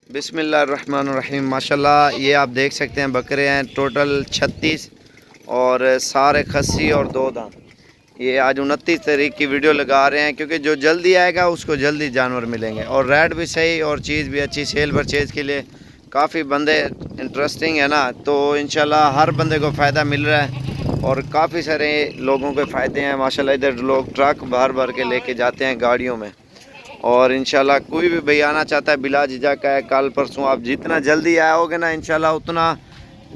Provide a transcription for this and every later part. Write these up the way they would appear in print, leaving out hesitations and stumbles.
बिस्मिल्लाहिर्रहमानिर्रहीम। माशाल्लाह ये आप देख सकते हैं बकरे हैं टोटल 36 और सारे खस्सी और 2 दांत। ये आज 29 तारीख की वीडियो लगा रहे हैं क्योंकि जो जल्दी आएगा उसको जल्दी जानवर मिलेंगे और रेट भी सही और चीज़ भी अच्छी। सेल परचेज़ के लिए काफ़ी बंदे इंटरेस्टिंग है ना, तो इंशाल्लाह हर बंदे को फ़ायदा मिल रहा है और काफ़ी सारे लोगों के फ़ायदे हैं माशाल्लाह। इधर लोग ट्रक भर भर के लेके जाते हैं गाड़ियों में और इंशाल्लाह कोई भी भाई आना चाहता है बिला झिझक है। कल परसों आप जितना जल्दी आओगे ना इंशाल्लाह उतना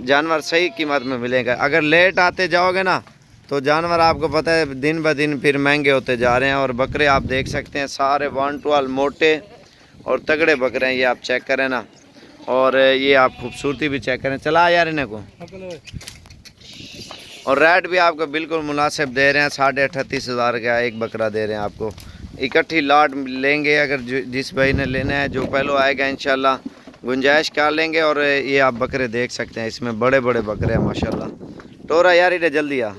जानवर सही कीमत में मिलेगा। अगर लेट आते जाओगे ना तो जानवर आपको पता है दिन ब दिन फिर महंगे होते जा रहे हैं। और बकरे आप देख सकते हैं सारे 1-12 मोटे और तगड़े बकरे हैं। ये आप चेक करें ना, और ये आप खूबसूरती भी चेक करें। चला यार इन्हें को। और रेट भी आपको बिल्कुल मुनासिब दे रहे हैं। 38,500 का एक बकरा दे रहे हैं आपको। इकट्ठी लाट लेंगे अगर जिस भाई ने लेना है, जो पहले आएगा इंशाल्लाह गुंजाइश कर लेंगे। और ये आप बकरे देख सकते हैं, इसमें बड़े बड़े बकरे हैं माशाल्लाह। टोरा यार इधर जल्दी आ।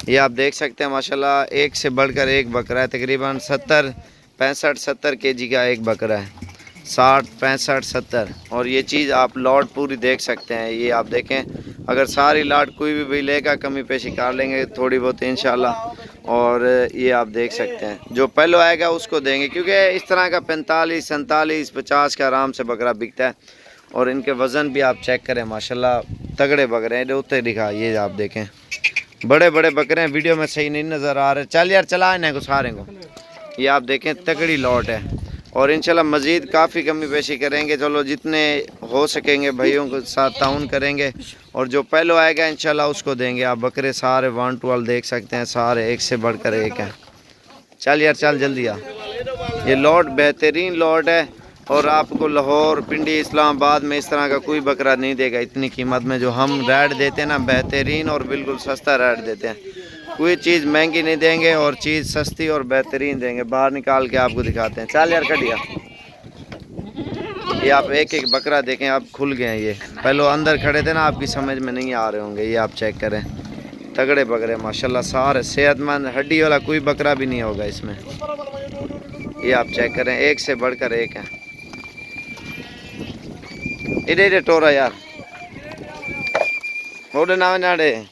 ये आप देख सकते हैं माशाल्लाह एक से बढ़कर एक बकरा है। तकरीबन 65-70 केजी का एक बकरा है। 60-65-70। और ये चीज़ आप लॉट पूरी देख सकते हैं। ये आप देखें, अगर सारी लाट कोई भी लेगा कमी पेशी कर लेंगे थोड़ी बहुत इंशाल्लाह। और ये आप देख सकते हैं जो पहले आएगा उसको देंगे, क्योंकि इस तरह का 45, 47, 50 का आराम से बकरा बिकता है। और इनके वज़न भी आप चेक करें माशाल्लाह तगड़े बकरे हैं। उत्ते दिखा, ये आप देखें बड़े बड़े बकरे हैं। वीडियो में सही नहीं नज़र आ रहे। चल यार चला इन्हें को सारे को। ये आप देखें तगड़ी लॉट है और इंशाल्लाह मज़ीद काफ़ी कमी पेशी करेंगे। चलो जितने हो सकेंगे भाइयों के साथ ताउन करेंगे और जो पहले आएगा इंशाल्लाह उसको देंगे। आप बकरे सारे 1-12 देख सकते हैं, सारे एक से बढ़कर एक हैं। चल यार चल जल्दी आ। ये लॉट बेहतरीन लॉट है और आपको लाहौर, पिंडी, इस्लामाबाद में इस तरह का कोई बकरा नहीं देगा इतनी कीमत में। जो हम रेट देते हैं ना बेहतरीन और बिल्कुल सस्ता रेट देते हैं। कोई चीज़ महंगी नहीं देंगे और चीज़ सस्ती और बेहतरीन देंगे। बाहर निकाल के आपको दिखाते हैं। चल यार कटिया। ये आप एक एक बकरा देखें, आप खुल गए हैं। ये पहले अंदर खड़े थे ना, आपकी समझ में नहीं आ रहे होंगे। ये आप चेक करें तगड़े बकरे माशाल्लाह सारे सेहतमंद, हड्डी वाला कोई बकरा भी नहीं होगा इसमें। ये आप चेक करें एक से बढ़कर एक है। इधर इधर टोरा यार मोड़े ना नाड़े यहाँ।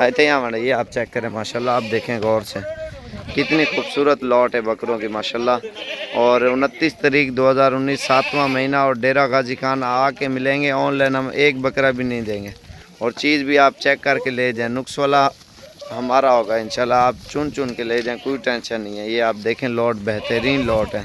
ये आप चेक करें माशाल्लाह, आप देखें गौर से कितनी खूबसूरत लॉट है बकरों की माशाल्लाह। और 29 तारीख 2019 7वां महीना और डेरा गाजी खान आके मिलेंगे। ऑनलाइन हम एक बकरा भी नहीं देंगे और चीज़ भी आप चेक करके ले जाएं। नुक्स वाला हमारा होगा इंशाल्लाह। आप चुन चुन के ले जाएं, कोई टेंशन नहीं है। ये आप देखें लॉट बेहतरीन लॉट है।